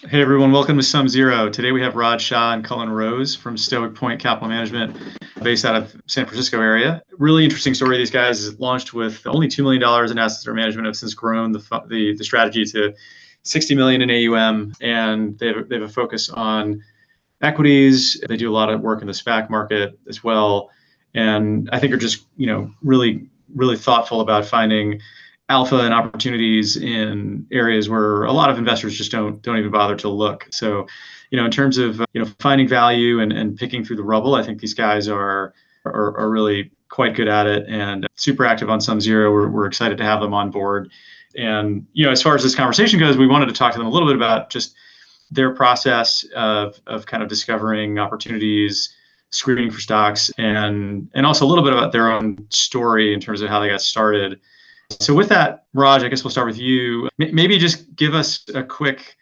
Hey everyone, welcome to SumZero. Today we have Raj, Shah, and Cullen Rose from Stoic Point Capital Management, based out of San Francisco area. Really interesting story. These guys launched with only $2 million in assets under management, have since grown the strategy to 60 million in AUM, and they have a focus on equities. They do a lot of work in the SPAC market as well, and I think are just really thoughtful about finding alpha and opportunities in areas where a lot of investors just don't even bother to look. So, in terms of finding value and picking through the rubble, I think these guys are really quite good at it and super active on SumZero. We're excited to have them on board. And as far as this conversation goes, we wanted to talk to them a little bit about just their process of kind of discovering opportunities, screening for stocks, and also a little bit about their own story in terms of how they got started. So with that, Raj, I guess we'll start with you. Maybe just give us a quick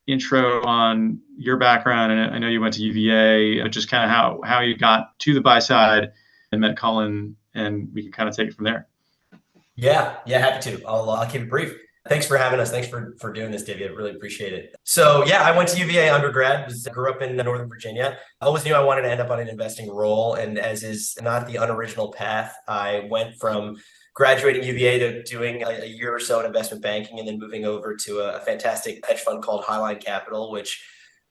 intro on your background. And I know you went to UVA, but just kind of how you got to the buy side and met Cullen, and we can kind of take it from there. Yeah, happy to. I'll keep it brief. Thanks for having us. Thanks for doing this, Davey. I really appreciate it. So yeah, I went to UVA undergrad, grew up in Northern Virginia. I always knew I wanted to end up on an investing role. And as is not the unoriginal path, I went from graduating UVA to doing a year or so in investment banking and then moving over to a fantastic hedge fund called Highline Capital, which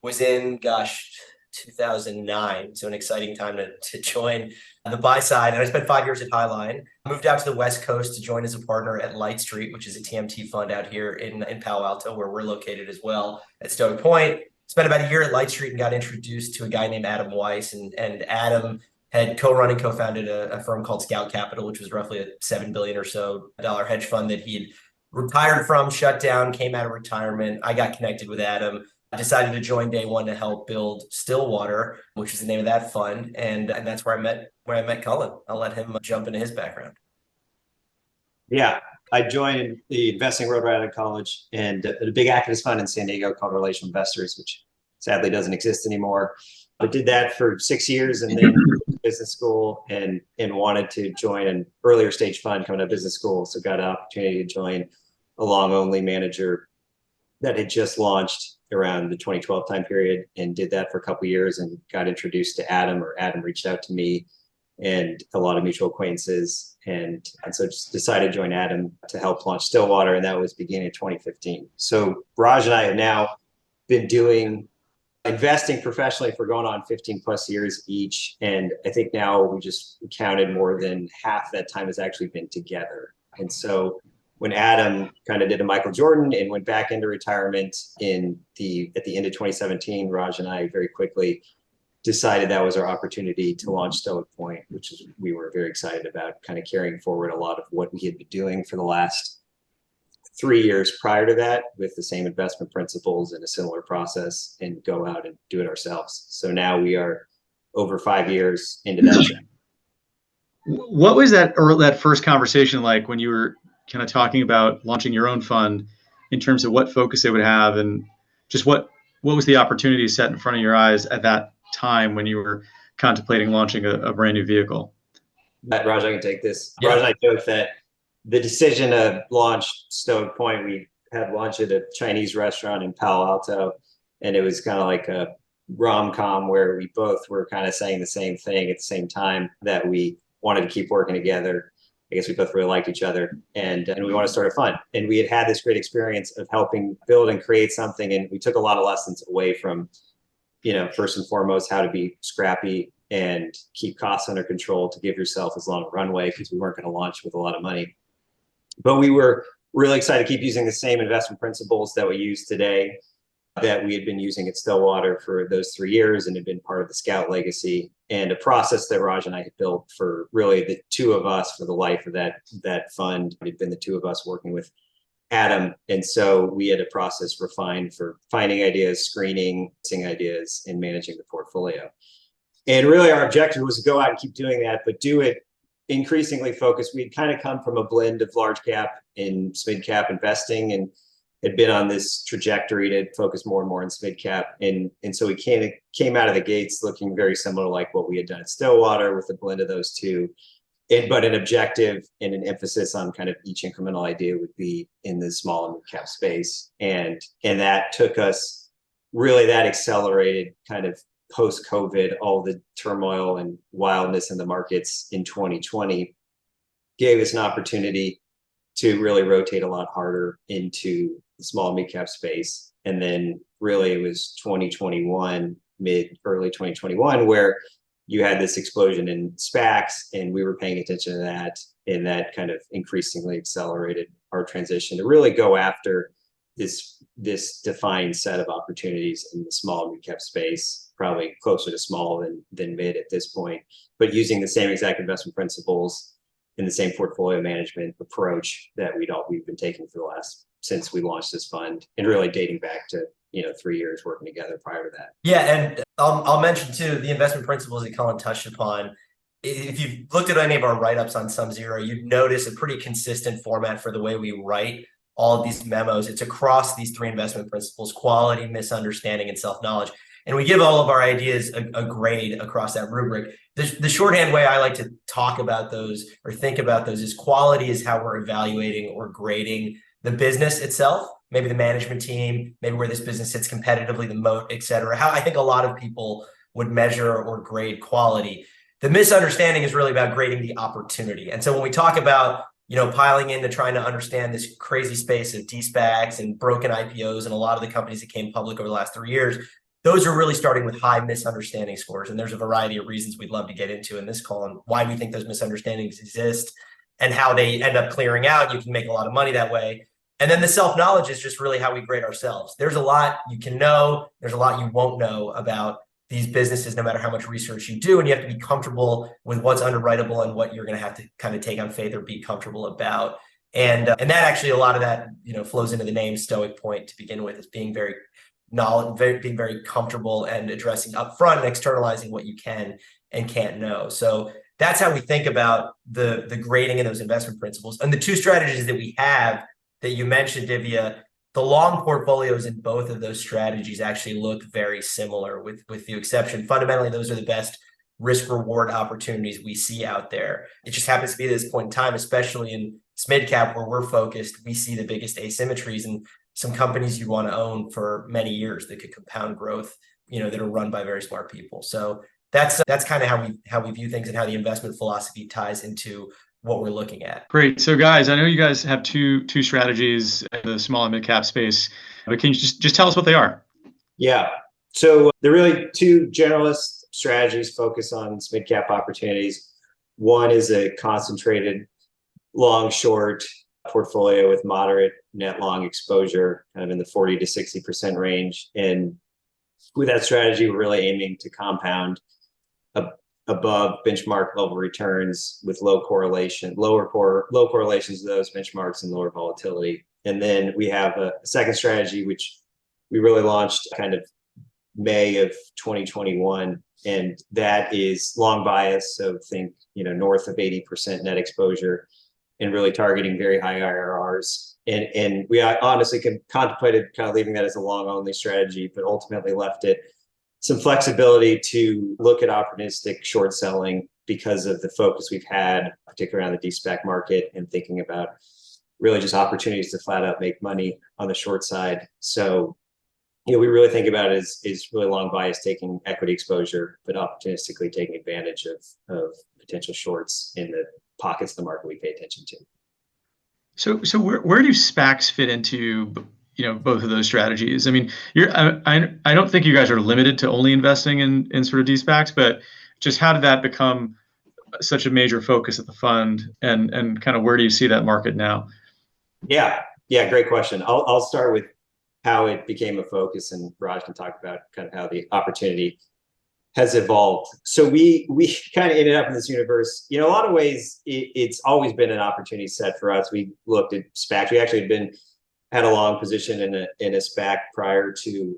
was in, 2009. So an exciting time to join the buy side. And I spent 5 years at Highline. Moved out to the West Coast to join as a partner at Light Street, which is a TMT fund out here in Palo Alto, where we're located as well at Stoic Point. Spent about a year at Light Street and got introduced to a guy named Adam Weiss. And Adam had co-run and co-founded a firm called Scout Capital, which was roughly a $7 billion or so hedge fund that he'd retired from, shut down, came out of retirement. I got connected with Adam. I decided to join day one to help build Stillwater, which is the name of that fund, and that's where I met Cullen. I'll let him jump into his background. Yeah, I joined the investing road right out of college and a big activist fund in San Diego called Relational Investors, which sadly doesn't exist anymore. I did that for 6 years and then business school and wanted to join an earlier stage fund coming out of business school. So got an opportunity to join a long only manager that had just launched around the 2012 time period and did that for a couple of years and got introduced to Adam, or Adam reached out to me and a lot of mutual acquaintances. And so just decided to join Adam to help launch Stillwater. And that was beginning of 2015. So Raj and I have now been doing investing professionally for going on 15 plus years each. And I think now we just counted more than half that time has actually been together. And so when Adam kind of did a Michael Jordan and went back into retirement at the end of 2017, Raj and I very quickly decided that was our opportunity to launch Stoic Point, which is we were very excited about, kind of carrying forward a lot of what we had been doing for the last 3 years prior to that with the same investment principles and a similar process, and go out and do it ourselves. So now we are over 5 years into that journey. What was that first conversation like when you were kind of talking about launching your own fund, in terms of what focus it would have, and just what was the opportunity set in front of your eyes at that time when you were contemplating launching a brand new vehicle? Raj, I can take this. Yeah. Raj and I joke that the decision to launch Stoic Point, we had lunch at a Chinese restaurant in Palo Alto, and it was kind of like a rom-com where we both were kind of saying the same thing at the same time, that we wanted to keep working together. I guess we both really liked each other, and we want to start a fund. And we had this great experience of helping build and create something. And we took a lot of lessons away from, first and foremost, how to be scrappy and keep costs under control to give yourself as long a runway, because we weren't going to launch with a lot of money. But we were really excited to keep using the same investment principles that we use today, that we had been using at Stillwater for those 3 years and had been part of the Scout legacy, and a process that Raj and I had built for really the two of us for the life of that fund. It had been the two of us working with Adam. And so we had a process refined for finding ideas, screening, seeing ideas, and managing the portfolio. And really our objective was to go out and keep doing that, but do it increasingly focused. We'd kind of come from a blend of large cap and mid cap investing, and had been on this trajectory to focus more and more on mid cap. And so we came out of the gates looking very similar like what we had done at Stillwater, with a blend of those two. But an objective and an emphasis on kind of each incremental idea would be in the small and mid cap space. And that took us really that accelerated kind of post-COVID, all the turmoil and wildness in the markets in 2020 gave us an opportunity to really rotate a lot harder into the small mid-cap space. And then really it was 2021, early 2021, where you had this explosion in SPACs, and we were paying attention to that, and that kind of increasingly accelerated our transition to really go after this defined set of opportunities in the small mid-cap space, probably closer to small than mid at this point, but using the same exact investment principles in the same portfolio management approach that we've been taking for the last, since we launched this fund, and really dating back to 3 years working together prior to that. Yeah, and I'll mention too the investment principles that Cullen touched upon. If you've looked at any of our write-ups on SumZero, you'd notice a pretty consistent format for the way we write all of these memos. It's across these 3 investment principles: quality, misunderstanding, and self-knowledge. And we give all of our ideas a grade across that rubric. The shorthand way I like to talk about those or think about those is quality is how we're evaluating or grading the business itself, maybe the management team, maybe where this business sits competitively, the moat, et cetera. How I think a lot of people would measure or grade quality. The misunderstanding is really about grading the opportunity. And so when we talk about piling into trying to understand this crazy space of DeSPACs and broken IPOs and a lot of the companies that came public over the last 3 years, those are really starting with high misunderstanding scores. And there's a variety of reasons we'd love to get into in this call and why we think those misunderstandings exist and how they end up clearing out. You can make a lot of money that way. And then the self-knowledge is just really how we grade ourselves. There's a lot you can know. There's a lot you won't know about these businesses, no matter how much research you do. And you have to be comfortable with what's underwritable and what you're going to have to kind of take on faith or be comfortable about. And that actually, a lot of that, flows into the name Stoic Point to begin with, is being very being very comfortable and addressing upfront and externalizing what you can and can't know. So that's how we think about the grading of those investment principles. And the 2 strategies that we have that you mentioned, Divya, the long portfolios in both of those strategies actually look very similar, with the exception. Fundamentally, those are the best risk reward opportunities we see out there. It just happens to be at this point in time, especially in mid cap where we're focused, we see the biggest asymmetries and some companies you want to own for many years that could compound growth, that are run by very smart people. So that's kind of how we view things and how the investment philosophy ties into what we're looking at. Great. So guys, I know you guys have two strategies in the small and mid cap space, but can you just tell us what they are? Yeah. So they're really 2 generalist strategies focused on mid cap opportunities. One is a concentrated long short portfolio with moderate net long exposure, kind of in the 40 to 60% range. And with that strategy, we're really aiming to compound above benchmark level returns with low correlations to those benchmarks and lower volatility. And then we have a second strategy, which we really launched kind of May of 2021. And that is long bias. So think, north of 80% net exposure, and really targeting very high IRRs. And we honestly contemplated kind of leaving that as a long only strategy, but ultimately left it some flexibility to look at opportunistic short selling because of the focus we've had, particularly around the DeSPAC market, and thinking about really just opportunities to flat out make money on the short side. So, we really think about it as really long bias, taking equity exposure, but opportunistically taking advantage of potential shorts in the pockets of the market we pay attention to. So where do SPACs fit into both of those strategies? I mean, I don't think you guys are limited to only investing in sort of DeSPACs, but just how did that become such a major focus of the fund, and kind of where do you see that market now? Yeah, great question. I'll start with how it became a focus, and Raj can talk about kind of how the opportunity has evolved. So we kind of ended up in this universe. A lot of ways, it's always been an opportunity set for us. We looked at SPACs. We actually had a long position in a SPAC prior to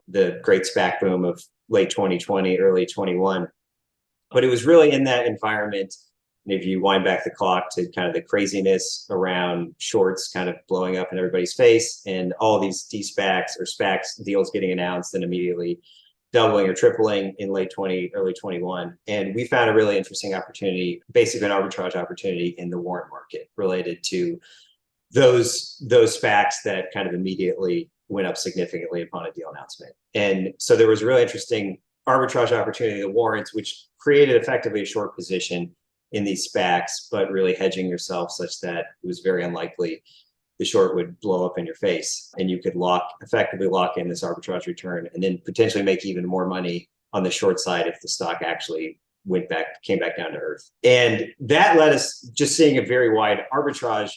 the great SPAC boom of late 2020, early 21. But it was really in that environment, and if you wind back the clock to kind of the craziness around shorts kind of blowing up in everybody's face, and all these DeSPACs or SPACs deals getting announced and immediately doubling or tripling in late 20, early 21. And we found a really interesting opportunity, basically an arbitrage opportunity in the warrant market related to those SPACs that kind of immediately went up significantly upon a deal announcement. And so there was a really interesting arbitrage opportunity, the warrants, which created effectively a short position in these SPACs, but really hedging yourself such that it was very unlikely the short would blow up in your face, and you could effectively lock in this arbitrage return and then potentially make even more money on the short side if the stock actually came back down to earth. And that led us just seeing a very wide arbitrage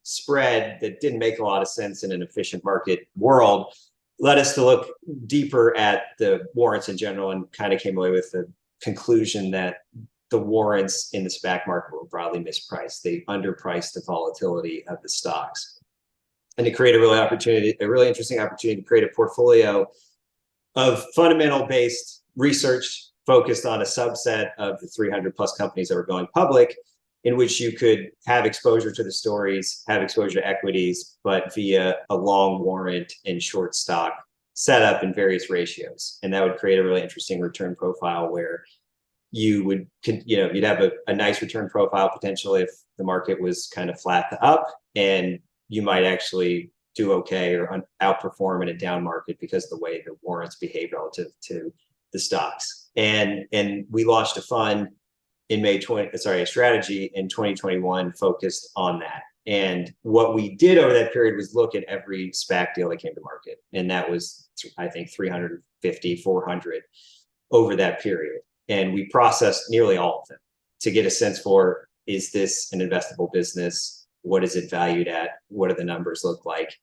spread that didn't make a lot of sense in an efficient market world, led us to look deeper at the warrants in general, and kind of came away with the conclusion that the warrants in the SPAC market were broadly mispriced. They underpriced the volatility of the stocks. And to create a really interesting opportunity to create a portfolio of fundamental based research focused on a subset of the 300 plus companies that were going public, in which you could have exposure to the stories, have exposure to equities, but via a long warrant and short stock setup in various ratios. And that would create a really interesting return profile where you'd have a nice return profile potential if the market was kind of flat to up, and you might actually do okay or outperform in a down market because of the way the warrants behave relative to the stocks. And we launched a fund in a strategy in 2021 focused on that. And what we did over that period was look at every SPAC deal that came to market. And that was, I think, 350, 400 over that period. And we processed nearly all of them to get a sense for, is this an investable business? What is it valued at? What do the numbers look like?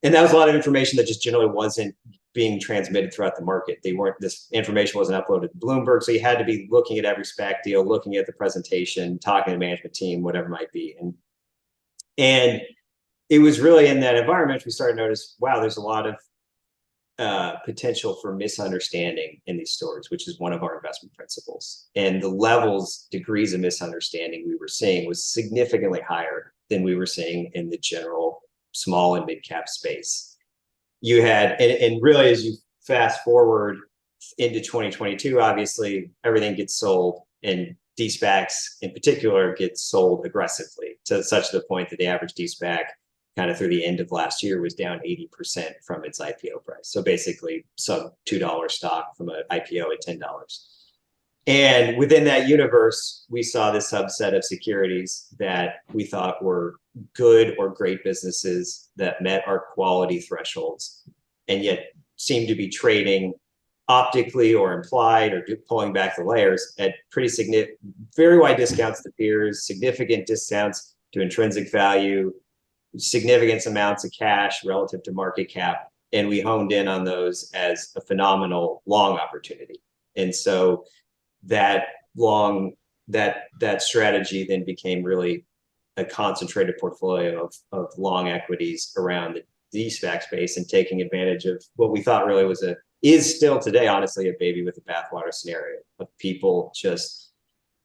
And that was a lot of information that just generally wasn't being transmitted throughout the market. This information wasn't uploaded to Bloomberg. So you had to be looking at every SPAC deal, looking at the presentation, talking to the management team, whatever it might be. And it was really in that environment we started to notice, wow, there's a lot of potential for misunderstanding in these stories, which is one of our investment principles. And the degrees of misunderstanding we were seeing was significantly higher than we were seeing in the general small and mid cap space. You had, and really as you fast forward into 2022, obviously everything gets sold, and DeSPACs in particular get sold aggressively to such the point that the average DeSPAC kind of through the end of last year was down 80% from its IPO price. So basically sub $2 stock from an IPO at $10. And within that universe, we saw this subset of securities that we thought were good or great businesses that met our quality thresholds, and yet seemed to be trading optically or implied or pulling back the layers at very wide discounts to peers, significant discounts to intrinsic value, significant amounts of cash relative to market cap. And we honed in on those as a phenomenal long opportunity. And so that strategy then became really a concentrated portfolio of long equities around the DeSPAC space, and taking advantage of what we thought really is still today, honestly, a baby with a bathwater scenario of people just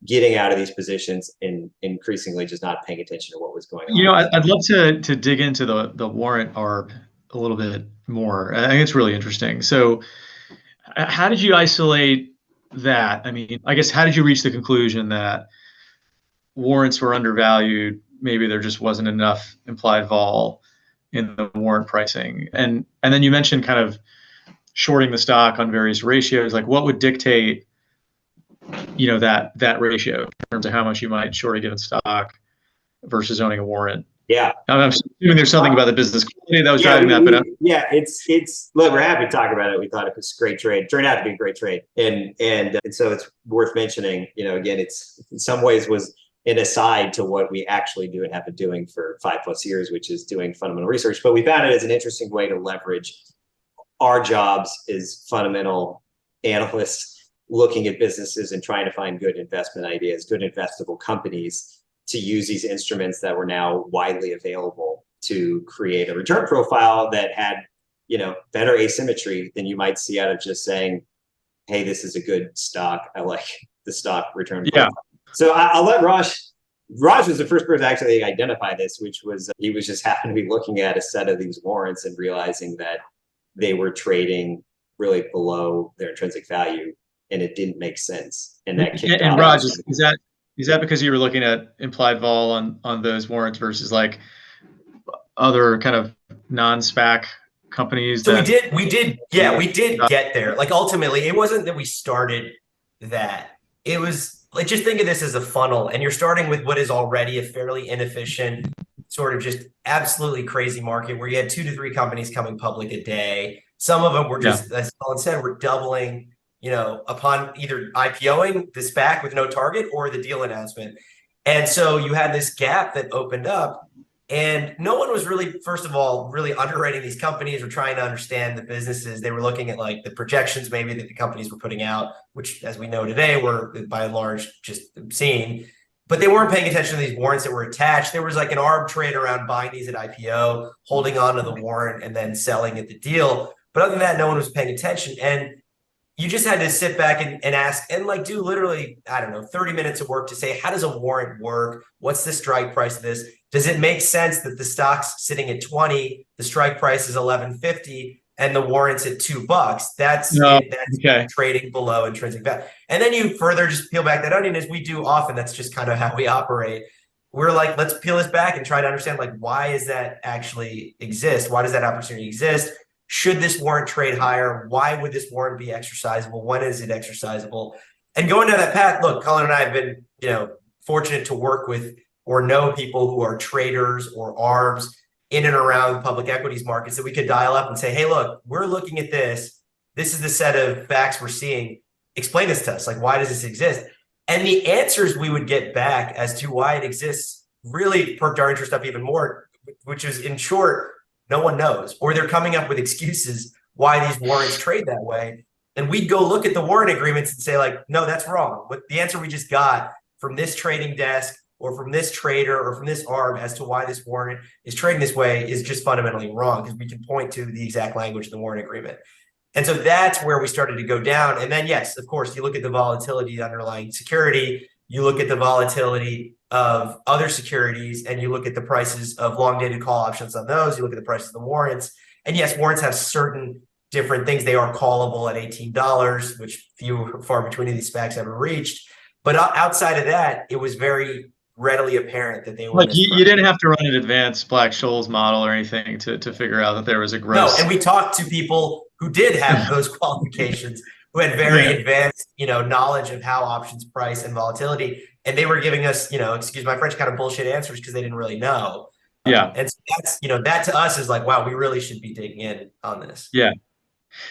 getting out of these positions and increasingly just not paying attention to what was going on. I'd love to dig into the warrant arb a little bit more. I think it's really interesting. So how did you isolate that? I mean, I guess, how did you reach the conclusion that warrants were undervalued? Maybe there just wasn't enough implied vol in the warrant pricing. And then you mentioned kind of shorting the stock on various ratios. Like, what would dictate, that ratio in terms of how much you might short a given stock versus owning a warrant? Yeah. I'm assuming there's something about the business quality that was driving that. Look, we're happy to talk about it. We thought it was a great trade. Turned out to be a great trade. And so it's worth mentioning, again, it's in some ways was an aside to what we actually do and have been doing for 5+ years, which is doing fundamental research. But we found it as an interesting way to leverage our jobs as fundamental analysts, looking at businesses and trying to find good investment ideas, good investable companies, to use these instruments that were now widely available to create a return profile that had, better asymmetry than you might see out of just saying, hey, this is a good stock. I like the stock return profile. So I'll let Raj was the first person to actually identify this, which was, he was just happened to be looking at a set of these warrants and realizing that they were trading really below their intrinsic value, and it didn't make sense. And that kicked and Raj, is that because you were looking at implied vol on those warrants versus like other kind of non-SPAC companies So that we did get there. Like ultimately, it wasn't that we started that. It was like, just think of this as a funnel, and you're starting with what is already a fairly inefficient, sort of just absolutely crazy market where you had 2 to 3 companies coming public a day. Some of them were just, as Colin said, were doubling, upon either IPOing the SPAC with no target or the deal announcement. And so you had this gap that opened up, and no one was really, first of all, really underwriting these companies or trying to understand the businesses. They were looking at like the projections maybe that the companies were putting out, which, as we know today, were by and large just obscene. But they weren't paying attention to these warrants that were attached. There was like an arb trade around buying these at IPO, holding on to the warrant, and then selling at the deal. But other than that, no one was paying attention. And you just had to sit back and ask and like do literally, I don't know, 30 minutes of work to say, how does a warrant work? What's the strike price of this? Does it make sense that the stock's sitting at 20, the strike price is 11.50, and the warrant's at $2? That's trading below intrinsic value. And then you further just peel back that onion, as we do often. That's just kind of how we operate. We're like, let's peel this back and try to understand, like, why does that actually exist? Why does that opportunity exist? Should this warrant trade higher? Why would this warrant be exercisable? When is it exercisable? And going down that path, look, Colin and I have been, fortunate to work with or know people who are traders or ARBs in and around public equities markets that we could dial up and say, hey, look, we're looking at this. This is the set of facts we're seeing. Explain this to us. Like, why does this exist? And the answers we would get back as to why it exists really perked our interest up even more, which is, in short, no one knows, or they're coming up with excuses why these warrants trade that way. And we'd go look at the warrant agreements and say, like, no, that's wrong. What the answer we just got from this trading desk or from this trader or from this ARB as to why this warrant is trading this way is just fundamentally wrong, because we can point to the exact language of the warrant agreement. And so that's where we started to go down. And then, yes, of course, you look at the volatility of the underlying security, you look at the volatility of other securities, and you look at the prices of long-dated call options on those, you look at the prices of the warrants. And yes, warrants have certain different things. They are callable at $18, which far between of these SPACs ever reached. But outside of that, it was very readily apparent that they were like you didn't have to run an advanced Black-Scholes model or anything to figure out that there was a gross. No, and we talked to people who did have those qualifications, who had very advanced, knowledge of how options price and volatility, and they were giving us, excuse my French, kind of bullshit answers because they didn't really know. And so that's, that to us is like, wow, we really should be digging in on this. Yeah.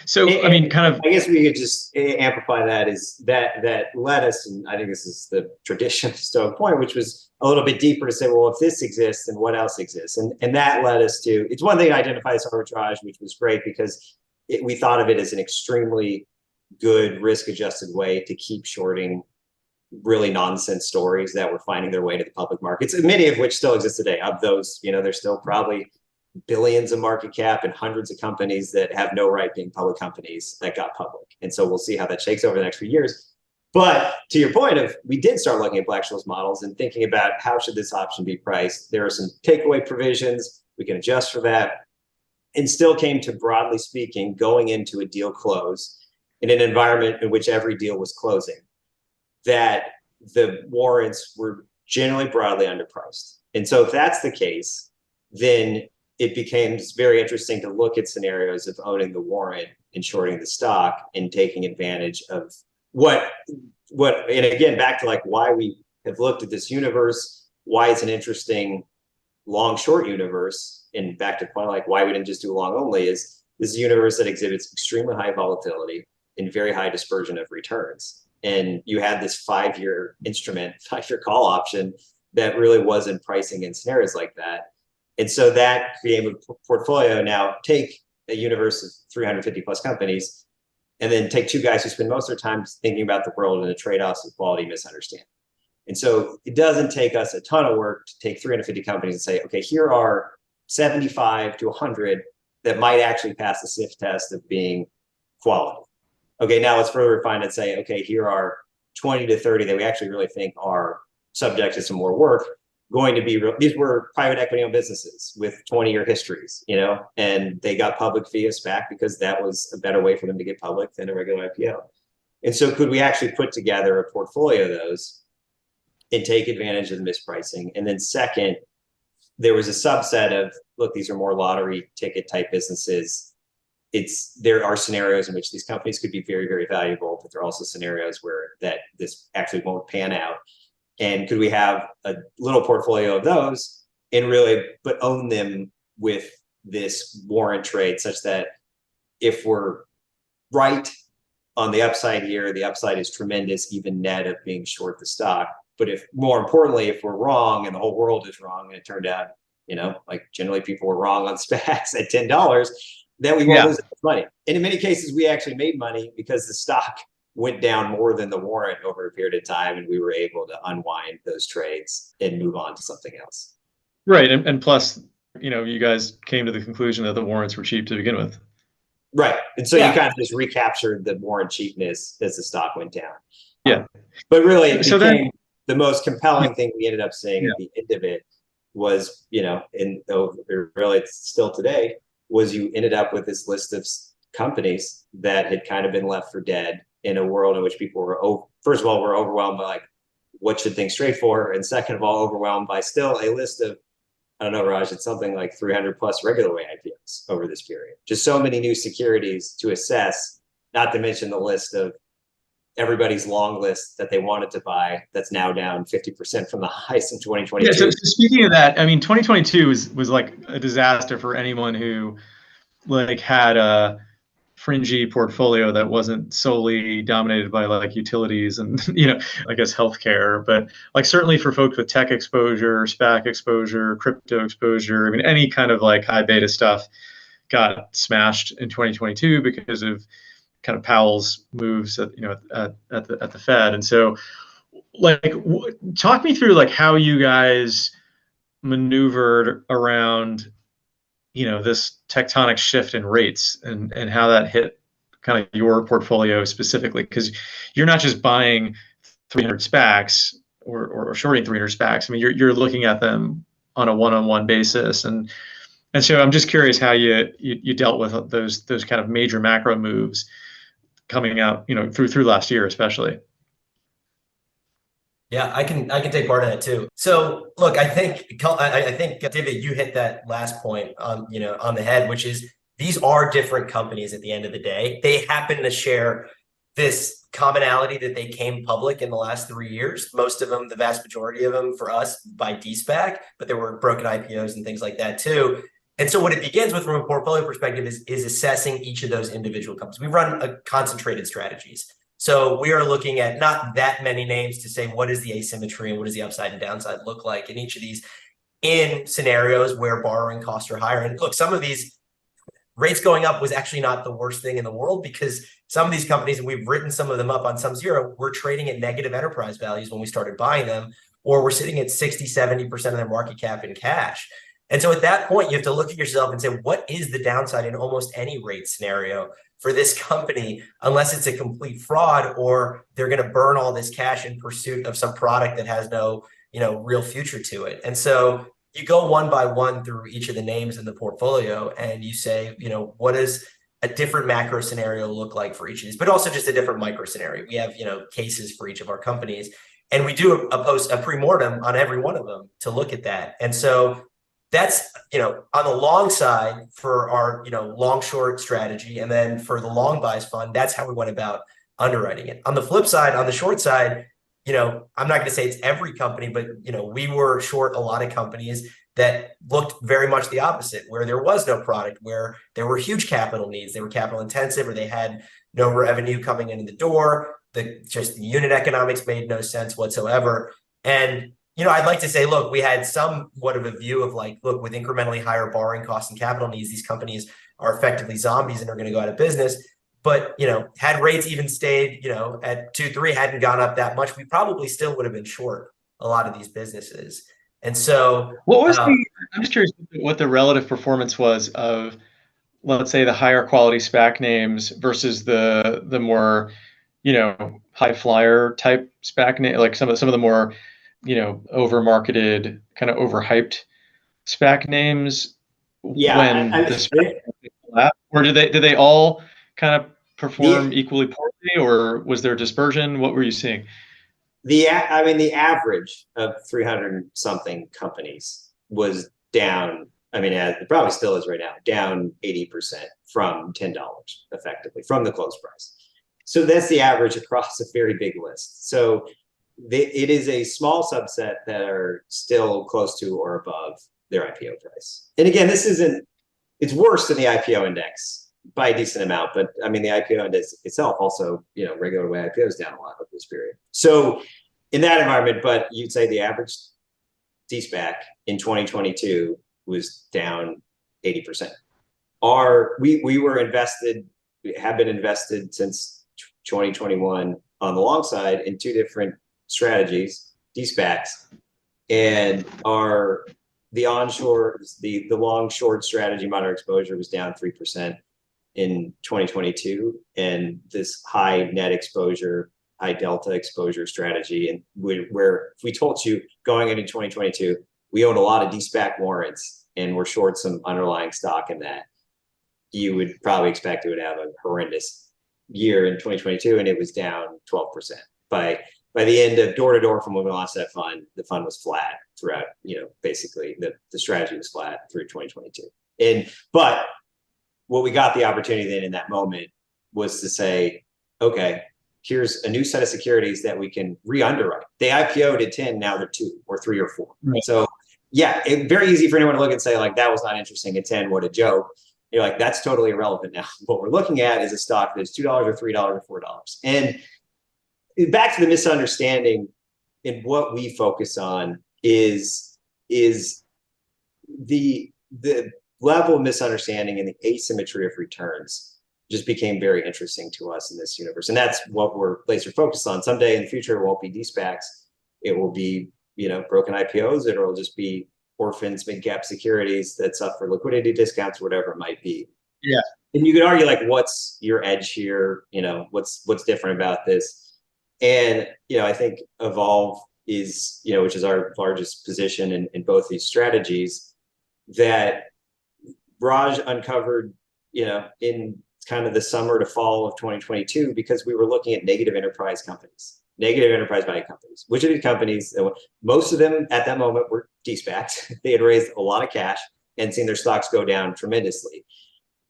So, I mean, I guess we could just amplify that is that led us, and I think this is the tradition of Stoic Point, which was a little bit deeper to say, well, if this exists, then what else exists? And that led us to, it's one thing to identify as arbitrage, which was great because we thought of it as an extremely good risk-adjusted way to keep shorting really nonsense stories that were finding their way to the public markets, many of which still exist today. Of those, there's still probably billions of market cap and hundreds of companies that have no right being public companies that got public. And so we'll see how that shakes over the next few years. But to your point of, we did start looking at Black-Scholes models and thinking about how should this option be priced. There are some takeaway provisions. We can adjust for that. And still came to, broadly speaking, going into a deal close in an environment in which every deal was closing, that the warrants were generally broadly underpriced. And so if that's the case, then it became very interesting to look at scenarios of owning the warrant and shorting the stock and taking advantage of what, and again, back to like why we have looked at this universe, why it's an interesting long short universe, and back to point like why we didn't just do long only, is this is a universe that exhibits extremely high volatility and very high dispersion of returns. And you had this 5-year instrument, 5-year call option that really wasn't pricing in scenarios like that. And so that created a portfolio. Now take a universe of 350 plus companies, and then take 2 guys who spend most of their time thinking about the world and the trade-offs of quality misunderstanding. And so it doesn't take us a ton of work to take 350 companies and say, okay, here are 75 to 100 that might actually pass the SIF test of being quality. Okay, now let's further refine and say, okay, here are 20 to 30 that we actually really think are subject to some more work. Going to be these were private equity owned businesses with 20-year histories, and they got public via SPAC because that was a better way for them to get public than a regular IPO. And so could we actually put together a portfolio of those and take advantage of the mispricing? And then second, there was a subset of, look, these are more lottery ticket type businesses there are scenarios in which these companies could be very, very valuable, but there are also scenarios where this actually won't pan out. And could we have a little portfolio of those but own them with this warrant trade, such that if we're right on the upside here, the upside is tremendous, even net of being short the stock. But more importantly, if we're wrong and the whole world is wrong, and it turned out, like generally people were wrong on SPACs at $10, then we won't lose money. And in many cases, we actually made money because the stock went down more than the warrant over a period of time, and we were able to unwind those trades and move on to something else. Right. And plus, you guys came to the conclusion that the warrants were cheap to begin with. Right. And so you kind of just recaptured the warrant cheapness as the stock went down. Yeah. But really, it became the most compelling thing we ended up seeing at the end of it was, really it's still today, was you ended up with this list of companies that had kind of been left for dead in a world in which people were, first of all, were overwhelmed by like, what should things trade for? And second of all, overwhelmed by still a list of, I don't know, Raj, it's something like 300 plus regular way IPOs over this period. Just so many new securities to assess, not to mention the list of everybody's long list that they wanted to buy that's now down 50% from the highs in 2022. Yeah, so speaking of that, I mean, 2022 was like a disaster for anyone who like had a fringy portfolio that wasn't solely dominated by like utilities and, I guess healthcare, but like certainly for folks with tech exposure, SPAC exposure, crypto exposure, I mean, any kind of like high beta stuff got smashed in 2022 because of kind of Powell's moves at the Fed. And so like talk me through like how you guys maneuvered around this tectonic shift in rates and how that hit kind of your portfolio specifically, because you're not just buying 300 SPACs or shorting 300 SPACs. I mean, you're looking at them on a one-on-one basis, and so I'm just curious how you dealt with those kind of major macro moves coming out, through last year, especially. Yeah, I can take part in that too. So look, I think David, you hit that last point on the head, which is these are different companies at the end of the day. They happen to share this commonality that they came public in the last 3 years. Most of them, the vast majority of them for us by DeSPAC, but there were broken IPOs and things like that too. And so what it begins with from a portfolio perspective is assessing each of those individual companies. We run a concentrated strategies. So we are looking at not that many names to say, what is the asymmetry and what does the upside and downside look like in each of these in scenarios where borrowing costs are higher. And look, some of these rates going up was actually not the worst thing in the world, because some of these companies, and we've written some of them up on SumZero, we're trading at negative enterprise values when we started buying them, or we're sitting at 60, 70% of their market cap in cash. And so at that point, you have to look at yourself and say, what is the downside in almost any rate scenario for this company, unless it's a complete fraud or they're going to burn all this cash in pursuit of some product that has no, real future to it. And so you go one by one through each of the names in the portfolio and you say, what does a different macro scenario look like for each of these, but also just a different micro scenario. We have, cases for each of our companies, and we do a pre-mortem on every one of them to look at that. And so that's, on the long side for our, long short strategy. And then for the long buys fund, that's how we went about underwriting it. On the flip side, on the short side, I'm not going to say it's every company, but, we were short a lot of companies that looked very much the opposite, where there was no product, where there were huge capital needs. They were capital intensive, or they had no revenue coming in the door. The unit economics made no sense whatsoever. And I'd like to say, look, we had somewhat of a view of like, look, with incrementally higher borrowing costs and capital needs, these companies are effectively zombies and are going to go out of business. But, had rates even stayed, at 2-3, hadn't gone up that much, we probably still would have been short a lot of these businesses. And so what was I'm just curious what the relative performance was of, let's say, the higher quality SPAC names versus the more, high flyer type SPAC name, like some of the more, over marketed, kind of overhyped SPAC names. Yeah, when the SPAC collapsed, or did they all kind of perform equally poorly, or was there dispersion? What were you seeing? The average of 300 something companies was down I mean, it probably still is right now, down 80% from $10 effectively from the close price. So that's the average across a very big list. So it is a small subset that are still close to or above their IPO price. And again, it's worse than the IPO index by a decent amount, but I mean, the IPO index itself also, regular way IPO is down a lot over this period. So in that environment, but you'd say the average DeSPAC in 2022 was down 80%. We were invested, have been invested since 2021 on the long side in two different strategies, DeSPACs, and the onshore, the long short strategy, moderate exposure was down 3% in 2022, and this high net exposure, high delta exposure strategy, and where if we told you going into 2022, we owned a lot of DeSPAC warrants and we're short some underlying stock in that, you would probably expect it would have a horrendous year in 2022, and it was down 12%. By the end of door to door from when we launched that fund, the fund was flat throughout, basically the strategy was flat through 2022. But what we got the opportunity then in that moment was to say, okay, here's a new set of securities that we can re-underwrite. They IPO'd at 10, now they're 2 or 3 or 4. Right. So yeah, very easy for anyone to look and say like, that was not interesting at 10, what a joke. You're like, that's totally irrelevant now. What we're looking at is a stock that's $2 or $3 or $4. And back to the misunderstanding, and what we focus on is the level of misunderstanding and the asymmetry of returns just became very interesting to us in this universe. And that's what we're laser focused on. Someday in the future, it won't be DeSPACs. It will be, broken IPOs. It'll just be orphans, midcap securities that suffer liquidity discounts, whatever it might be. Yeah. And you could argue like, what's your edge here? What's different about this? And, I think Evolve is, which is our largest position in both these strategies, that Raj uncovered, in kind of the summer to fall of 2022, because we were looking at negative enterprise value companies. Which of these companies, most of them at that moment were DeSPACs. They had raised a lot of cash and seen their stocks go down tremendously.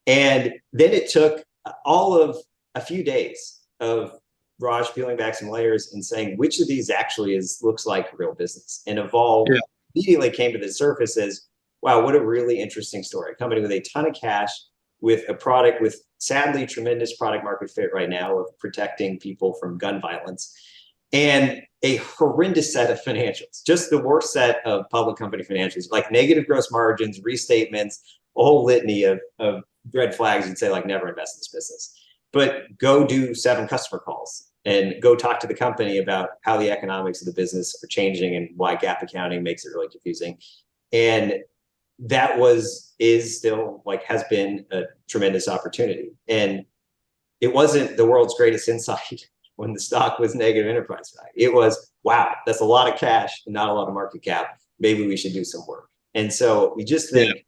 And then it took all of a few days of Raj peeling back some layers and saying, which of these actually looks like real business? And Evolve immediately came to the surface as, wow, what a really interesting story. A company with a ton of cash, with a product with sadly tremendous product market fit right now of protecting people from gun violence, and a horrendous set of financials, just the worst set of public company financials, like negative gross margins, restatements, a whole litany of red flags. You'd say like, never invest in this business. But go do 7 customer calls and go talk to the company about how the economics of the business are changing and why GAAP accounting makes it really confusing. And that is still like, has been a tremendous opportunity. And it wasn't the world's greatest insight when the stock was negative enterprise value. It was, wow, that's a lot of cash and not a lot of market cap. Maybe we should do some work. And so we just think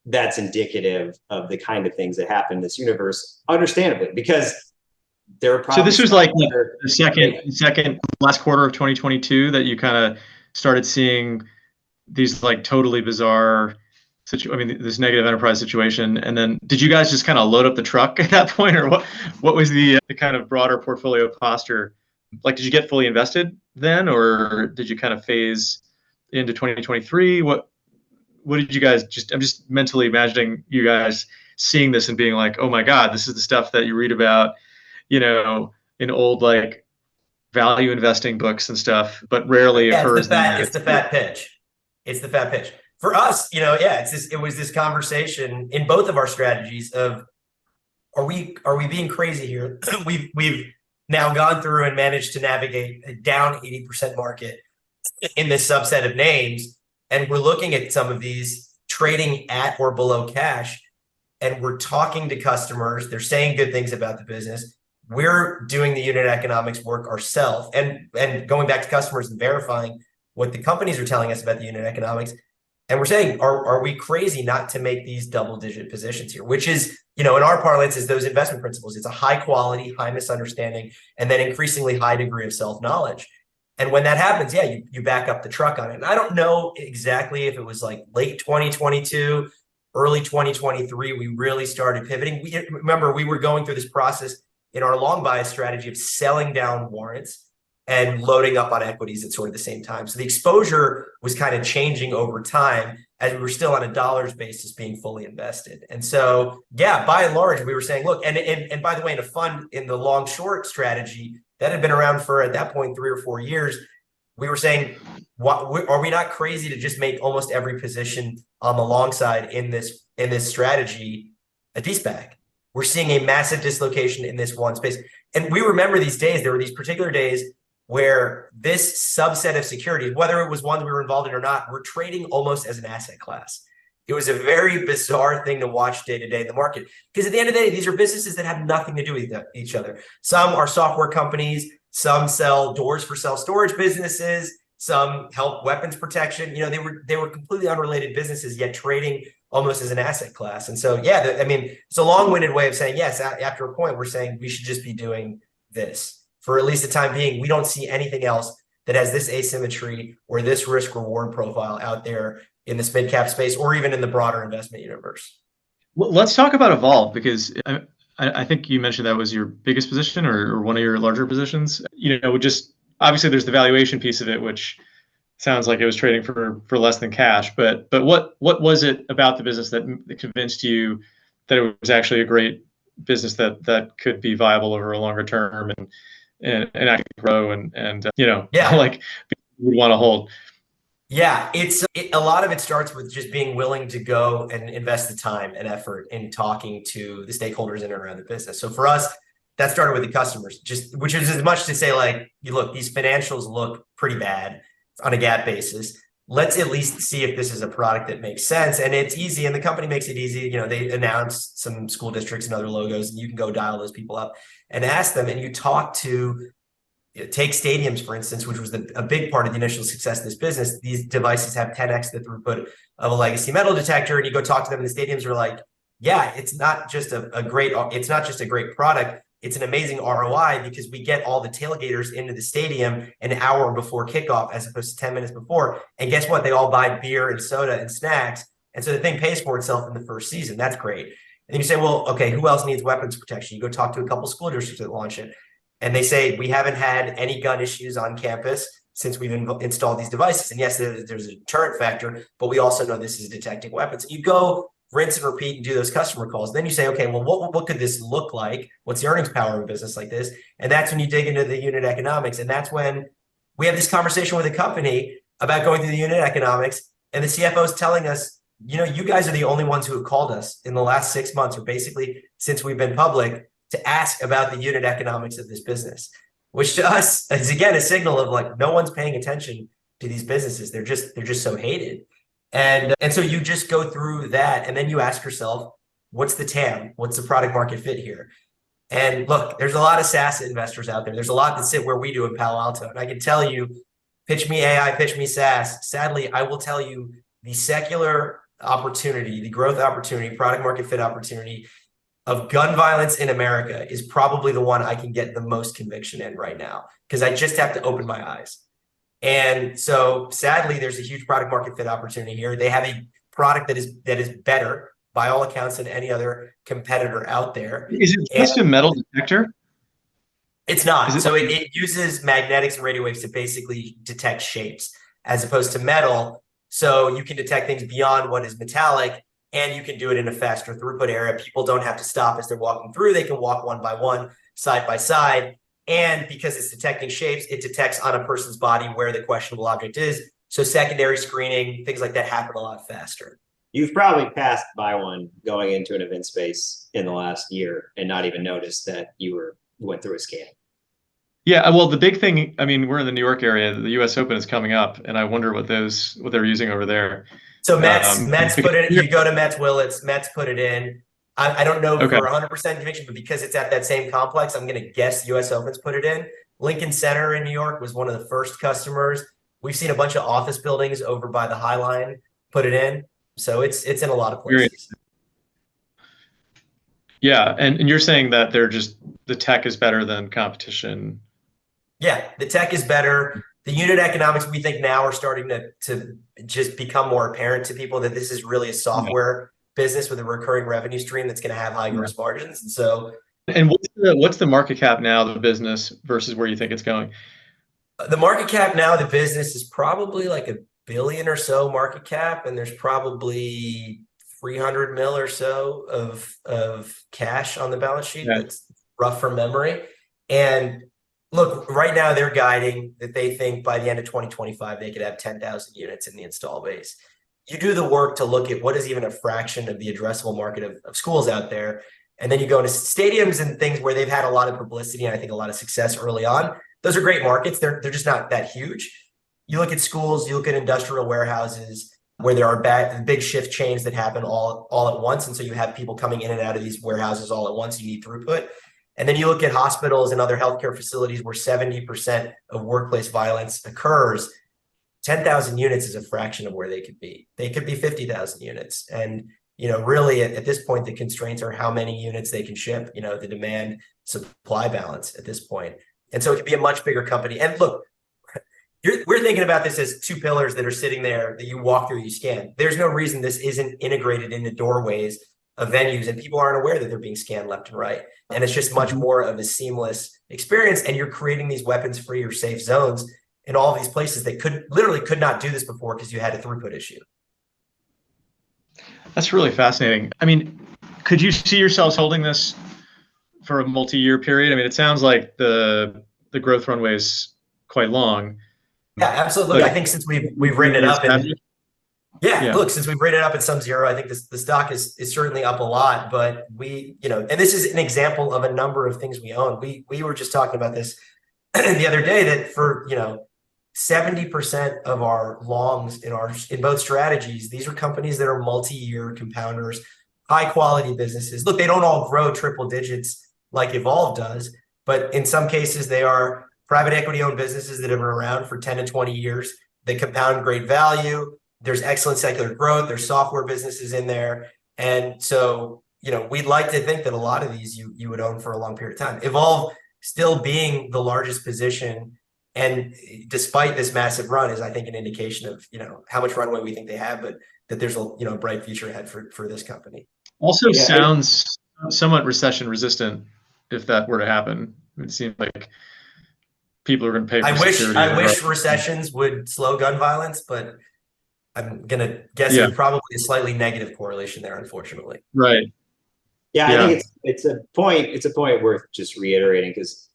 that's indicative of the kind of things that happen in this universe, understandably, because there are probably. So this was like the second last quarter of 2022 that you kind of started seeing these like totally bizarre this negative enterprise situation. And then did you guys just kind of load up the truck at that point, or what was the kind of broader portfolio posture? Like, did you get fully invested then, or did you kind of phase into 2023? What did you guys I'm just mentally imagining you guys seeing this and being like, oh my God, this is the stuff that you read about, in old like value investing books and stuff, but rarely occurs. It's the fat pitch. It's the fat pitch. For us, it was this conversation in both of our strategies of, are we being crazy here? We've now gone through and managed to navigate a down 80% market in this subset of names. And we're looking at some of these trading at or below cash, and we're talking to customers. They're saying good things about the business. We're doing the unit economics work ourselves and going back to customers and verifying what the companies are telling us about the unit economics. And we're saying, are we crazy not to make these double-digit positions here? Which is, in our parlance, is those investment principles. It's a high quality, high misunderstanding, and then increasingly high degree of self-knowledge. And when that happens, yeah, you back up the truck on it. And I don't know exactly if it was like late 2022, early 2023, we really started pivoting. Remember, we were going through this process in our long bias strategy of selling down warrants and loading up on equities at sort of the same time. So the exposure was kind of changing over time as we were still on a dollars basis being fully invested. And so, yeah, by and large, we were saying, look, and by the way, in a fund in the long short strategy that had been around for at that point 3 or 4 years, we were saying, are we not crazy to just make almost every position on the long side in this strategy a DeSPAC? We're seeing a massive dislocation in this one space. And we remember these days, there were these particular days where this subset of securities, whether it was ones we were involved in or not, were trading almost as an asset class. It was a very bizarre thing to watch day to day in the market. Because at the end of the day, these are businesses that have nothing to do with each other. Some are software companies, some sell doors for self-storage businesses, some help weapons protection. You know, they were completely unrelated businesses, yet trading almost as an asset class. And so, yeah, I mean, it's a long-winded way of saying, yes, after a point, we're saying we should just be doing this. For at least the time being, we don't see anything else that has this asymmetry or this risk reward profile out there in this mid-cap space or even in the broader investment universe. Well, let's talk about Evolve, because I think you mentioned that was your biggest position or one of your larger positions. You know, just obviously there's the valuation piece of it, which sounds like it was trading for less than cash. But what was it about the business that convinced you that it was actually a great business that could be viable over a longer term and actually grow and you know, like you would want to hold? Yeah, a lot of it starts with just being willing to go and invest the time and effort in talking to the stakeholders in and around the business. So for us, that started with the customers, which is as much to say, like, you look, these financials look pretty bad on a GAAP basis. Let's at least see if this is a product that makes sense. And it's easy, and the company makes it easy. You know, they announce some school districts and other logos, and you can go dial those people up and ask them, and you talk to take stadiums, for instance, which was a big part of the initial success of this business. These devices have 10x the throughput of a legacy metal detector, and you go talk to them, and the stadiums are like, "Yeah, it's not just a great product. It's an amazing ROI because we get all the tailgaters into the stadium an hour before kickoff as opposed to 10 minutes before. And guess what? They all buy beer and soda and snacks, and so the thing pays for itself in the first season. That's great." And you say, "Well, okay, who else needs weapons protection?" You go talk to a couple school districts that launch it. And they say, "We haven't had any gun issues on campus since we've installed these devices. And yes, there's a deterrent factor, but we also know this is detecting weapons." And you go rinse and repeat and do those customer calls. And then you say, okay, well, what could this look like? What's the earnings power of a business like this? And that's when you dig into the unit economics. And that's when we have this conversation with a company about going through the unit economics. And the CFO is telling us, you know, you guys are the only ones who have called us in the last 6 months, or basically since we've been public, to ask about the unit economics of this business, which to us is again a signal of like no one's paying attention to these businesses. They're just so hated. And so you just go through that, and then you ask yourself, what's the TAM? What's the product market fit here? And look, there's a lot of SaaS investors out there. There's a lot that sit where we do in Palo Alto. And I can tell you, pitch me AI, pitch me SaaS. Sadly, I will tell you the secular opportunity, the growth opportunity, product market fit opportunity of gun violence in America is probably the one I can get the most conviction in right now, because I just have to open my eyes. And so sadly, there's a huge product market fit opportunity here. They have a product that is better by all accounts than any other competitor out there. Is it just a metal detector? It's not. So it uses magnetics and radio waves to basically detect shapes as opposed to metal. So you can detect things beyond what is metallic, and you can do it in a faster throughput area. People don't have to stop as they're walking through. They can walk one by one, side by side. And because it's detecting shapes, it detects on a person's body where the questionable object is. So secondary screening, things like that happen a lot faster. You've probably passed by one going into an event space in the last year and not even noticed that you went through a scan. Yeah, well, the big thing, I mean, we're in the New York area. The U.S. Open is coming up, and I wonder what they're using over there. So Mets put it. You go to Mets Willits. Mets put it in. I don't know for 100% conviction, but because it's at that same complex, I'm going to guess U.S. Open's put it in. Lincoln Center in New York was one of the first customers. We've seen a bunch of office buildings over by the High Line put it in. So it's in a lot of places. Yeah, and you're saying that the tech is better than competition. Yeah, the tech is better. the unit economics, we think now are starting to just become more apparent to people that this is really a software business with a recurring revenue stream that's going to have high gross margins. And so, and what's the market cap now of the business versus where you think it's going? the market cap now, the business is probably like $1 billion or so market cap, and there's probably 300 mil or so of cash on the balance sheet. Yeah. That's rough from memory. And look, right now they're guiding that they think by the end of 2025 they could have 10,000 units in the install base. You do the work to look at what is even a fraction of the addressable market of schools out there, and then you go into stadiums and things where they've had a lot of publicity and I think a lot of success early on. Those are great markets. They're just not that huge. You look at schools, you look at industrial warehouses where there are big shift chains that happen all at once. And so you have people coming in and out of these warehouses all at once. You need throughput. And then you look at hospitals and other healthcare facilities where 70% of workplace violence occurs. 10,000 units is a fraction of where they could be. They could be 50,000 units. And, really at this point, the constraints are how many units they can ship, the demand supply balance at this point. And so it could be a much bigger company. And look, we're thinking about this as two pillars that are sitting there that you walk through, you scan. There's no reason this isn't integrated into doorways of venues, and people aren't aware that they're being scanned left and right. And it's just much more of a seamless experience. And you're creating these weapons-free or safe zones in all of these places that could not do this before because you had a throughput issue. That's really fascinating. I mean, could you see yourselves holding this for a multi-year period? I mean, it sounds like the growth runway is quite long. Yeah, absolutely. But I think since we've written it up, and look, since we've written it up at SumZero, I think the stock is certainly up a lot. But and this is an example of a number of things we own. We were just talking about this the other day that for 70% of our longs in both strategies, these are companies that are multi-year compounders, high quality businesses. Look, they don't all grow triple digits like Evolve does, but in some cases they are private equity owned businesses that have been around for 10 to 20 years. They compound great value. There's excellent secular growth. There's software businesses in there. And so, we'd like to think that a lot of these you would own for a long period of time. Evolve still being the largest position, and despite this massive run, is I think an indication of, how much runway we think they have, but that there's a bright future ahead for this company. Also sounds somewhat recession resistant if that were to happen. It seems like people are going to pay for security. I wish recessions would slow gun violence, but I'm going to guess there's probably a slightly negative correlation there, unfortunately. Right. Yeah, I think it's a point worth just reiterating, because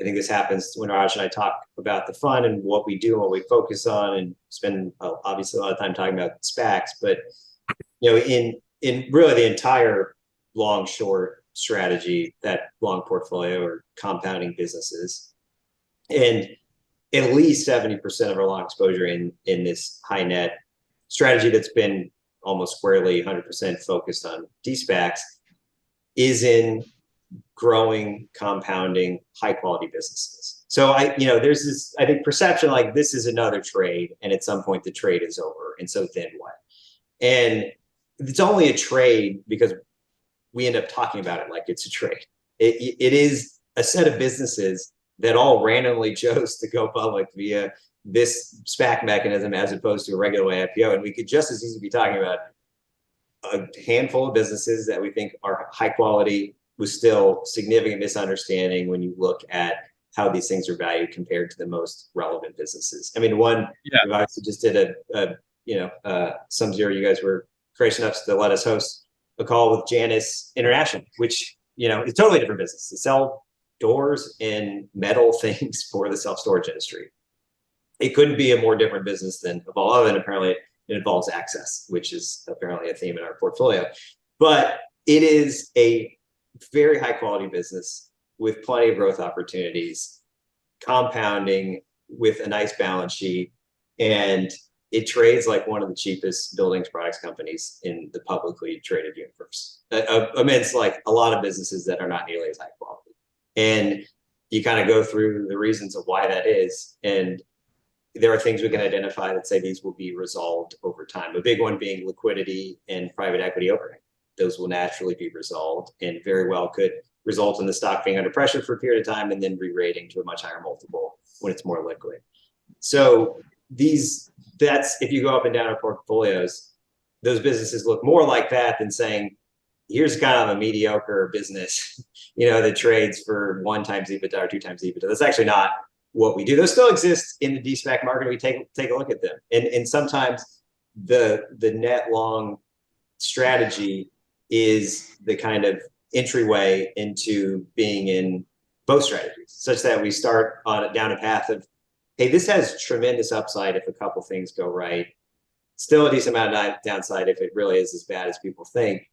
I think this happens when Raj and I talk about the fund and what we do and what we focus on, and spend obviously a lot of time talking about SPACs. But in really the entire long short strategy, that long portfolio or compounding businesses, and at least 70% of our long exposure in this high net strategy that's been almost squarely 100% focused on DeSPACs is in growing, compounding, high quality businesses. So there's this, I think, perception like this is another trade, and at some point the trade is over, and so then what? And it's only a trade because we end up talking about it like it's a trade. It is a set of businesses that all randomly chose to go public via this SPAC mechanism as opposed to a regular IPO. And we could just as easily be talking about a handful of businesses that we think are high quality with still significant misunderstanding when you look at how these things are valued compared to the most relevant businesses. I mean, we obviously just did SumZero. You guys were gracious enough to let us host a call with Janus International, which, is a totally different business. They sell doors and metal things for the self-storage industry. It couldn't be a more different business than Evolve, and apparently it involves access, which is apparently a theme in our portfolio. But it is a very high quality business with plenty of growth opportunities, compounding with a nice balance sheet, and it trades like one of the cheapest buildings products companies in the publicly traded universe, amidst like a lot of businesses that are not nearly as high quality. And you kind of go through the reasons of why that is, and there are things we can identify that say these will be resolved over time. A big one being liquidity and private equity overhang. Those will naturally be resolved, and very well could result in the stock being under pressure for a period of time and then re-rating to a much higher multiple when it's more liquid. So that's if you go up and down our portfolios, those businesses look more like that than saying, here's kind of a mediocre business, that trades for 1 times EBITDA or 2 times EBITDA. That's actually not what we do. Those still exist in the DeSPAC market. We take a look at them, and sometimes the net long strategy is the kind of entryway into being in both strategies, such that we start down a path of, hey, this has tremendous upside if a couple things go right. Still a decent amount of downside if it really is as bad as people think.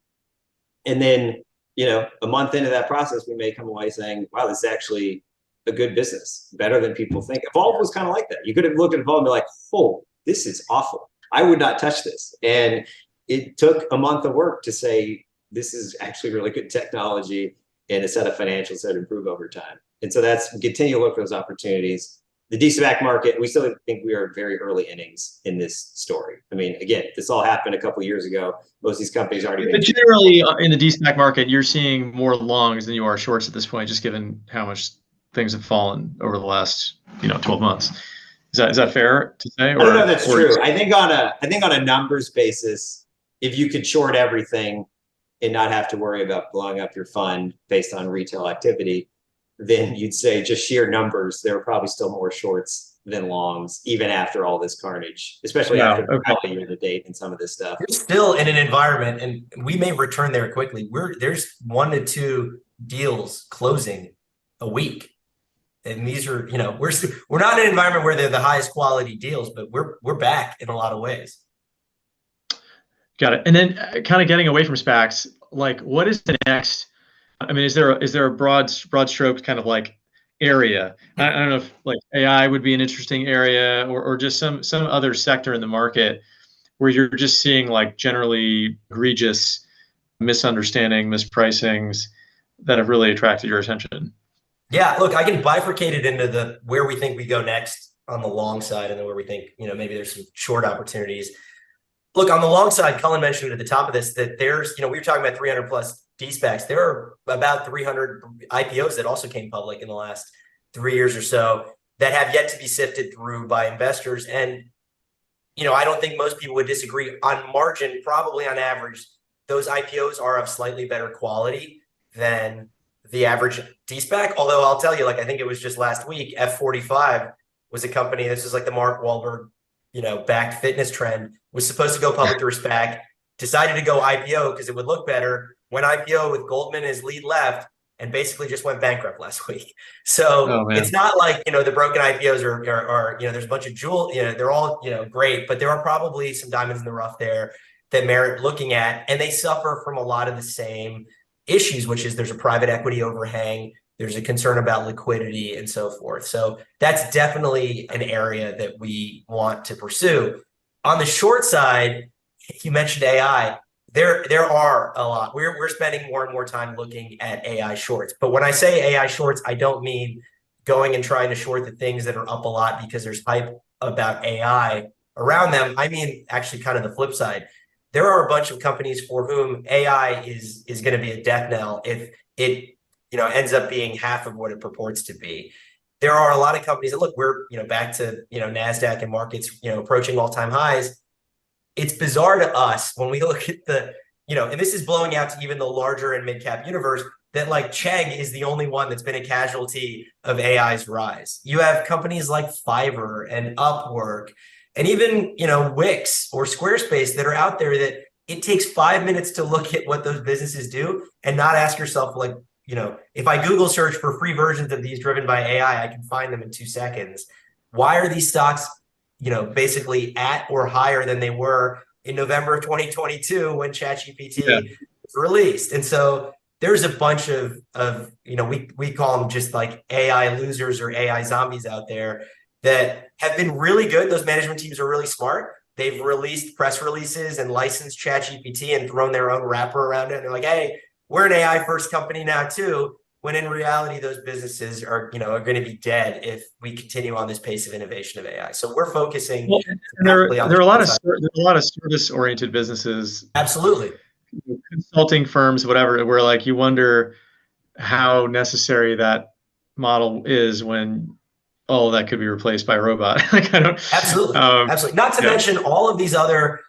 And then, a month into that process, we may come away saying, wow, this is actually a good business, better than people think. Evolve was kind of like that. You could have looked at Evolve and be like, oh, this is awful. I would not touch this. And it took a month of work to say, this is actually really good technology and a set of financials that improve over time. And so we continue to look for those opportunities. The DeSPAC market, we still think we are very early innings in this story. I mean, again, this all happened a couple of years ago. Most of these companies already. But generally, in the DeSPAC market, you're seeing more longs than you are shorts at this point, just given how much things have fallen over the last 12 months. Is that fair to say? I don't know if that's true. I think on a numbers basis, if you could short everything and not have to worry about blowing up your fund based on retail activity, then you'd say just sheer numbers, there are probably still more shorts than longs, even after all this carnage, especially after the year to date and some of this stuff. We're still in an environment, and we may return there quickly. There's 1 to 2 deals closing a week. And these are, we're not in an environment where they're the highest quality deals, but we're back in a lot of ways. Got it. And then kind of getting away from SPACs, like what is the next? I mean, is there a broad stroke kind of like area? I don't know if like AI would be an interesting area or just some other sector in the market where you're just seeing like generally egregious misunderstanding, mispricings that have really attracted your attention. Yeah, look, I can bifurcate it into where we think we go next on the long side and then where we think, maybe there's some short opportunities. Look, on the long side, Cullen mentioned at the top of this that there's, we were talking about 300 plus DeSPACs. There are about 300 IPOs that also came public in the last 3 years or so that have yet to be sifted through by investors. And, I don't think most people would disagree on margin. Probably on average, those IPOs are of slightly better quality than the average DeSPAC. Although I'll tell you, I think it was just last week, F45 was a company, this is like the Mark Wahlberg, backed fitness trend, was supposed to go public through SPAC, decided to go IPO because it would look better, went IPO with Goldman as lead left, and basically just went bankrupt last week. So it's not like, the broken IPOs are there's a bunch of they're all, great, but there are probably some diamonds in the rough there that merit looking at. And they suffer from a lot of the same issues, which is there's a private equity overhang, there's a concern about liquidity and so forth. So that's definitely an area that we want to pursue. On the short side, you mentioned AI. There are a lot. We're spending more and more time looking at AI shorts. But when I say AI shorts, I don't mean going and trying to short the things that are up a lot because there's hype about AI around them. I mean, actually kind of the flip side. There are a bunch of companies for whom AI is going to be a death knell if it ends up being half of what it purports to be. There are a lot of companies that look, we're back to NASDAQ and markets approaching all-time highs. It's bizarre to us when we look at and this is blowing out to even the larger and mid-cap universe, that like Chegg is the only one that's been a casualty of AI's rise. You have companies like Fiverr and Upwork and even, Wix or Squarespace that are out there that it takes 5 minutes to look at what those businesses do and not ask yourself, like, if I Google search for free versions of these driven by AI, I can find them in 2 seconds. Why are these stocks, basically at or higher than they were in November of 2022 when ChatGPT was released? And so there's a bunch of we call them just like AI losers or AI zombies out there that have been really good. Those management teams are really smart. They've released press releases and licensed ChatGPT and thrown their own wrapper around it. And they're like, hey, we're an AI first company now too. When in reality, those businesses are going to be dead if we continue on this pace of innovation of AI. So we're focusing. Well, there are a lot of service-oriented businesses. Absolutely. Consulting firms, whatever, where like you wonder how necessary that model is when all of that could be replaced by a robot. Like I don't. Absolutely. Absolutely. Not to mention all of these other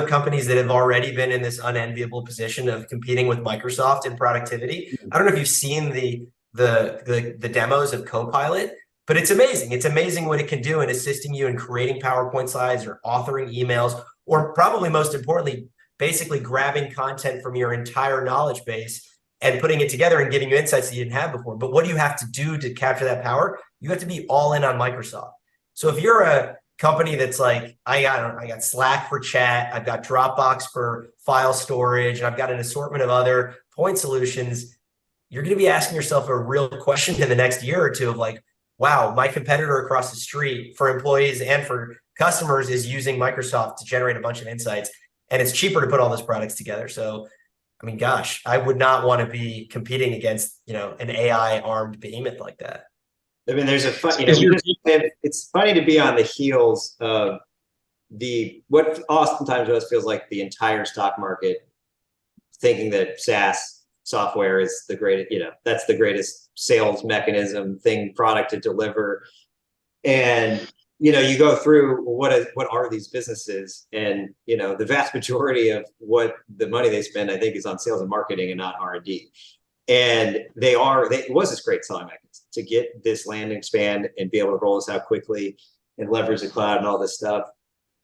companies that have already been in this unenviable position of competing with Microsoft in productivity. I don't know if you've seen the demos of Copilot, but it's amazing. It's amazing what it can do in assisting you in creating PowerPoint slides or authoring emails, or probably most importantly, basically grabbing content from your entire knowledge base and putting it together and giving you insights that you didn't have before. But what do you have to do to capture that power? You have to be all in on Microsoft. So if you're a company that's like, I got Slack for chat, I've got Dropbox for file storage, and I've got an assortment of other point solutions, you're going to be asking yourself a real question in the next year or two of like, wow, my competitor across the street for employees and for customers is using Microsoft to generate a bunch of insights, and it's cheaper to put all those products together. So, I mean, gosh, I would not want to be competing against, an AI armed behemoth like that. I mean, there's it's funny to be on the heels of what oftentimes to us feels like the entire stock market thinking that SaaS software is the greatest, that's the greatest sales mechanism product to deliver. And, you go through what are these businesses, and, the vast majority of what the money they spend, I think, is on sales and marketing and not R&D. And it was this great selling mechanism to get this land and expand and be able to roll this out quickly and leverage the cloud and all this stuff.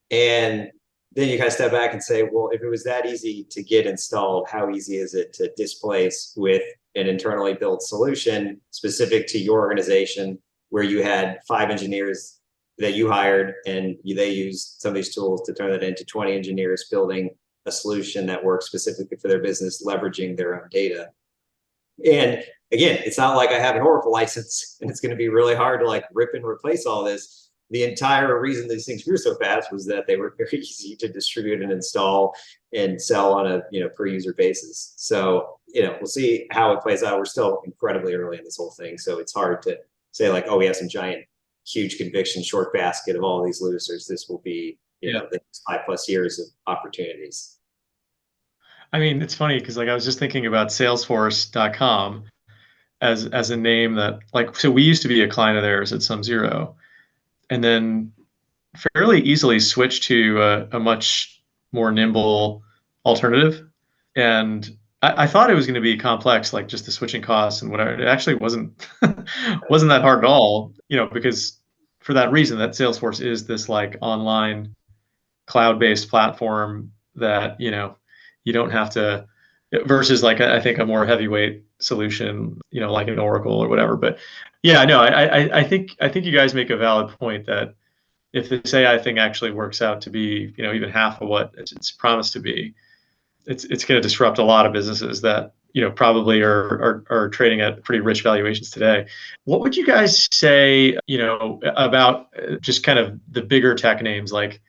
And then you kind of step back and say, well, if it was that easy to get installed, how easy is it to displace with an internally built solution specific to your organization, where you had 5 engineers that you hired and they used some of these tools to turn that into 20 engineers building a solution that works specifically for their business, leveraging their own data. And again, it's not like I have an Oracle license and it's going to be really hard to like rip and replace all this. The entire reason these things grew so fast was that they were very easy to distribute and install and sell on a per user basis. So we'll see how it plays out. We're still incredibly early in this whole thing, so it's hard to say like, oh, we have some giant, huge conviction short basket of all these losers. This will be the next 5+ years of opportunities. I mean, it's funny because like I was just thinking about Salesforce.com as a name that so we used to be a client of theirs at SumZero, and then fairly easily switched to a much more nimble alternative. And I thought it was going to be complex, like just the switching costs and whatever. It actually wasn't that hard at all, because for that reason that Salesforce is this like online cloud-based platform that you don't have to, versus like I think a more heavyweight solution, like an Oracle or whatever. But yeah, no, I think you guys make a valid point that if this AI thing actually works out to be even half of what it's promised to be, it's going to disrupt a lot of businesses that probably are trading at pretty rich valuations today. What would you guys say about just kind of the bigger tech names like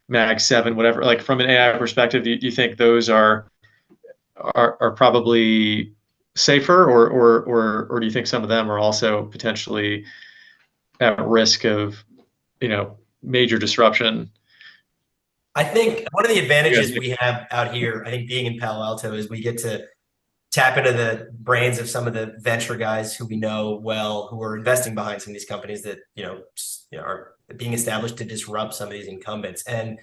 Mag 7, whatever, like from an AI perspective, do you think those are probably safer, or do you think some of them are also potentially at risk of major disruption? I think one of the advantages we have out here, I think being in Palo Alto, is we get to tap into the brains of some of the venture guys who we know well, who are investing behind some of these companies that are being established to disrupt some of these incumbents. And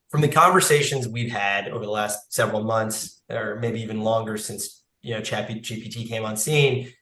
from the conversations we've had over the last several months, or maybe even longer since ChatGPT came on scene,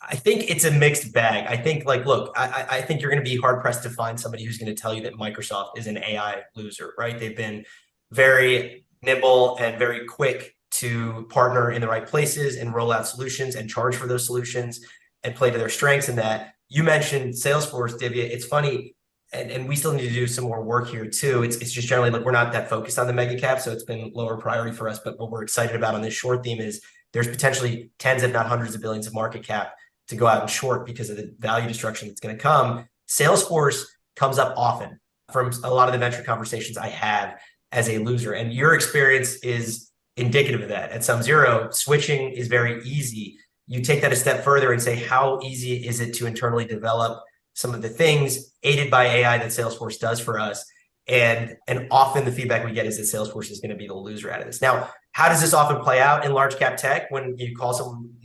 I think it's a mixed bag. I think look, I think you're going to be hard pressed to find somebody who's going to tell you that Microsoft is an AI loser, right? They've been very nimble and very quick to partner in the right places and roll out solutions and charge for those solutions and play to their strengths in that. You mentioned Salesforce, Divya. It's funny, and we still need to do some more work here too. It's just generally like we're not that focused on the mega cap, so it's been lower priority for us. But what we're excited about on this short theme is there's potentially tens, if not hundreds of billions of market cap to go out and short because of the value destruction that's going to come. Salesforce comes up often from a lot of the venture conversations I have as a loser. And your experience is indicative of that. At SumZero, switching is very easy. You take that a step further and say, how easy is it to internally develop some of the things aided by AI that Salesforce does for us? And often the feedback we get is that Salesforce is going to be the loser out of this. Now, how does this often play out in large cap tech when you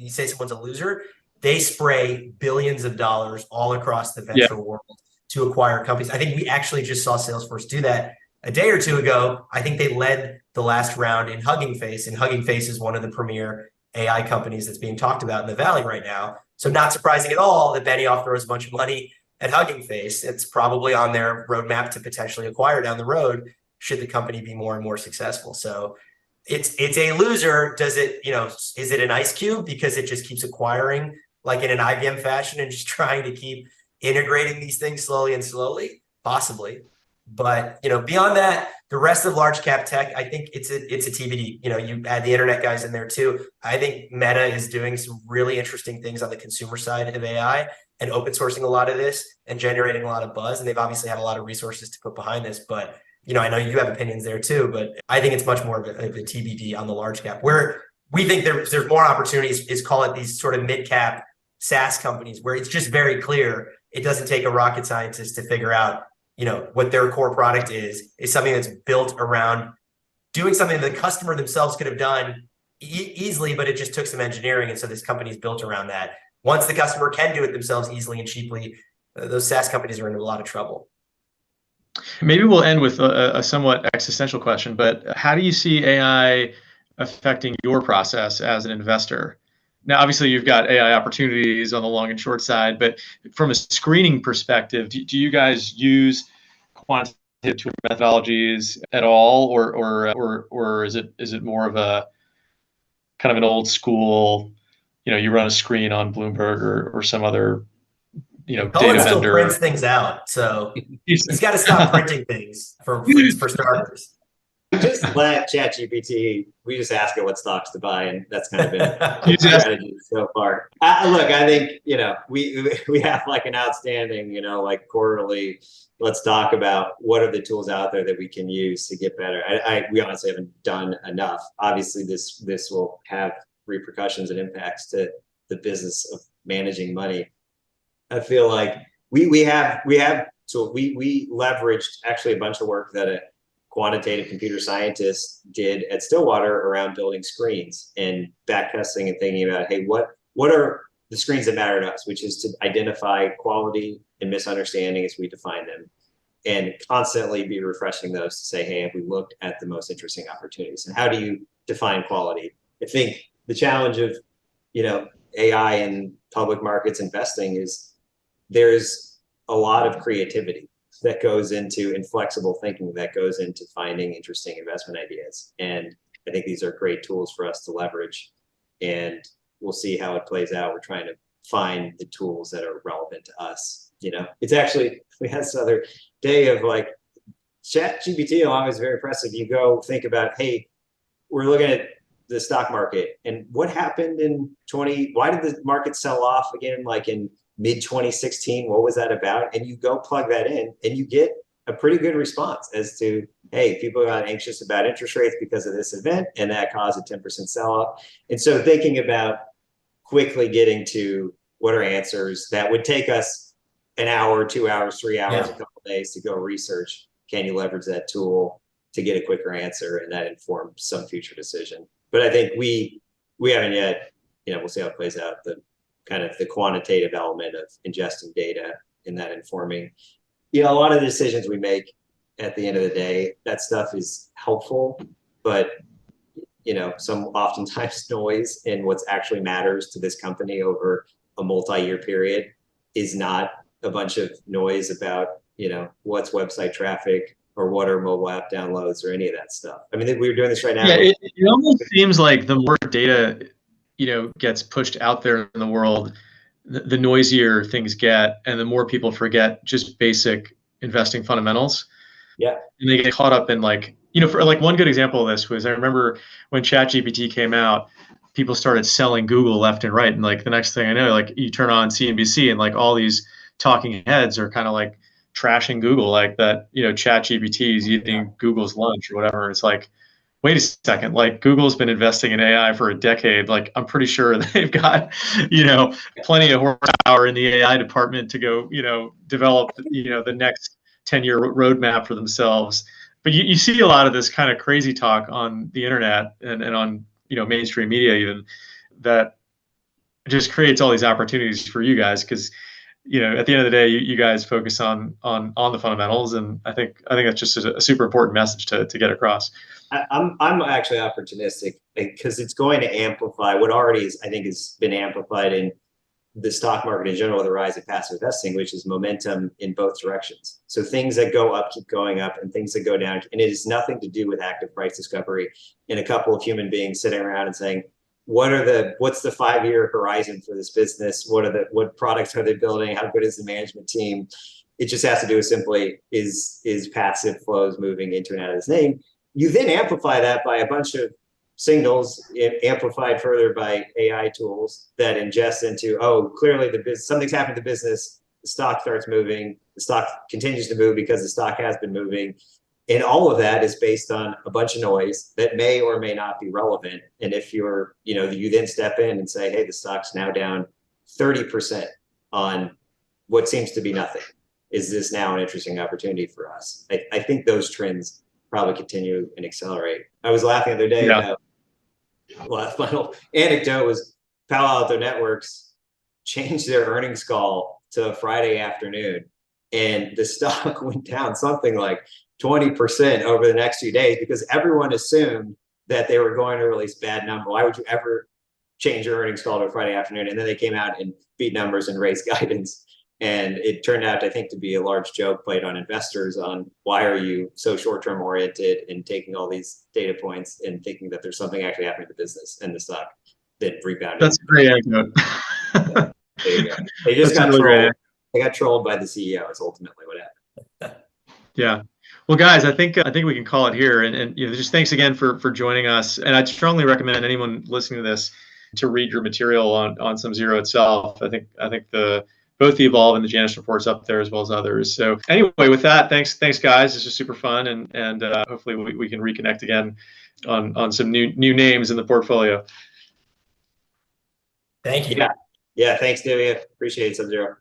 say someone's a loser? they spray billions of dollars all across the venture world to acquire companies. I think we actually just saw Salesforce do that a day or two ago. I think they led the last round in Hugging Face, and Hugging Face is one of the premier AI companies that's being talked about in the Valley right now. So not surprising at all that Benioff throws a bunch of money at Hugging Face. It's probably on their roadmap to potentially acquire down the road should the company be more and more successful. So it's a loser. Does it, is it an ice cube because it just keeps acquiring like in an IBM fashion and just trying to keep integrating these things slowly and slowly? Possibly. But, beyond that, the rest of large cap tech, I think it's a TBD. You add the internet guys in there too. I think Meta is doing some really interesting things on the consumer side of AI and open sourcing a lot of this and generating a lot of buzz. And they've obviously had a lot of resources to put behind this. But, I know you have opinions there too, but I think it's much more of a TBD on the large cap. Where we think there's more opportunities is call it these sort of mid-cap SaaS companies where it's just very clear. It doesn't take a rocket scientist to figure out what their core product is something that's built around doing something that the customer themselves could have done easily, but it just took some engineering. And so this company is built around that. Once the customer can do it themselves easily and cheaply, those SaaS companies are in a lot of trouble. Maybe we'll end with a somewhat existential question, but how do you see AI affecting your process as an investor? Now, obviously, you've got AI opportunities on the long and short side, but from a screening perspective, do you guys use quantitative methodologies at all, or is it more of a kind of an old school? You run a screen on Bloomberg or some other Cullen data still vendor. prints things out, so he's got to stop printing things for starters. Just let ChatGPT, we just ask it what stocks to buy, and that's kind of been the strategy so far. Look, I think, we have like an outstanding, like quarterly, let's talk about what are the tools out there that we can use to get better. We honestly haven't done enough. Obviously, this will have repercussions and impacts to the business of managing money. I feel like we leveraged actually a bunch of work that a quantitative computer scientist did at Stillwater around building screens and backtesting and thinking about, hey, what are the screens that matter to us, which is to identify quality and misunderstanding as we define them, and constantly be refreshing those to say, hey, have we looked at the most interesting opportunities, and how do you define quality? I think the challenge of AI and public markets investing is there's a lot of creativity that goes into inflexible thinking, that goes into finding interesting investment ideas. And I think these are great tools for us to leverage, and we'll see how it plays out. We're trying to find the tools that are relevant to us. It's actually, we had this other day of like ChatGPT along is very impressive. You go think about, hey, we're looking at the stock market and what happened in why did the market sell off again, like in mid 2016, what was that about? And you go plug that in and you get a pretty good response as to, hey, people got anxious about interest rates because of this event and that caused a 10% sell-off. And so thinking about quickly getting to what are answers that would take us an hour, 2 hours, 3 hours, a couple of days to go research, can you leverage that tool to get a quicker answer, and that informs some future decision? But I think we haven't yet, we'll see how it plays out, the kind of the quantitative element of ingesting data and that informing, a lot of the decisions we make at the end of the day, that stuff is helpful, but some oftentimes noise in what's actually matters to this company over a multi-year period is not a bunch of noise about, what's website traffic or what are mobile app downloads or any of that stuff. I mean, we were doing this right now. Yeah, it almost seems like the more data gets pushed out there in the world, the noisier things get, and the more people forget just basic investing fundamentals. Yeah. And they get caught up in for like one good example of this was, I remember when ChatGPT came out, people started selling Google left and right. And like the next thing I know, like you turn on CNBC and like all these talking heads are kind of like trashing Google, like that, ChatGPT is eating Google's lunch or whatever. It's like, wait a second, like Google's been investing in AI for a decade. Like I'm pretty sure they've got, plenty of horsepower in the AI department to go, develop, the next 10-year roadmap for themselves. But you see a lot of this kind of crazy talk on the internet and on, mainstream media even, that just creates all these opportunities for you guys because, at the end of the day, you guys focus on the fundamentals, and I think that's just a super important message to get across. I'm actually opportunistic because it's going to amplify what already is, I think, has been amplified in the stock market in general, the rise of passive investing, which is momentum in both directions. So things that go up keep going up, and things that go down, and it has nothing to do with active price discovery in a couple of human beings sitting around and saying, what's the 5-year horizon for this business? What products are they building? How good is the management team? It just has to do with simply is passive flows moving into and out of this name. You then amplify that by a bunch of signals, amplified further by AI tools that ingest into, clearly something's happened to the business. The stock starts moving. The stock continues to move because the stock has been moving. And all of that is based on a bunch of noise that may or may not be relevant. And if you then step in and say, hey, the stock's now down 30% on what seems to be nothing. Is this now an interesting opportunity for us? I think those trends probably continue and accelerate. I was laughing the other day about, well, final anecdote was Palo Alto Networks changed their earnings call to Friday afternoon, and the stock went down something like 20% over the next few days because everyone assumed that they were going to release bad number. Why would you ever change your earnings call to a Friday afternoon? And then they came out and beat numbers and raised guidance. And it turned out, I think, to be a large joke played on investors on why are you so short-term oriented and taking all these data points and thinking that there's something actually happening to the business and the stock that rebounded. That's a great anecdote. There you go. They just got trolled. They got trolled by the CEO is ultimately what happened. Yeah. Well, guys, I think we can call it here. And just thanks again for joining us. And I'd strongly recommend anyone listening to this to read your material on SumZero itself. I think both the Evolve and the Janus reports up there as well as others. So anyway, with that, thanks guys. This was super fun, and hopefully we can reconnect again on some new names in the portfolio. Thank you. Yeah. Thanks, Divya. Appreciate it, SumZero.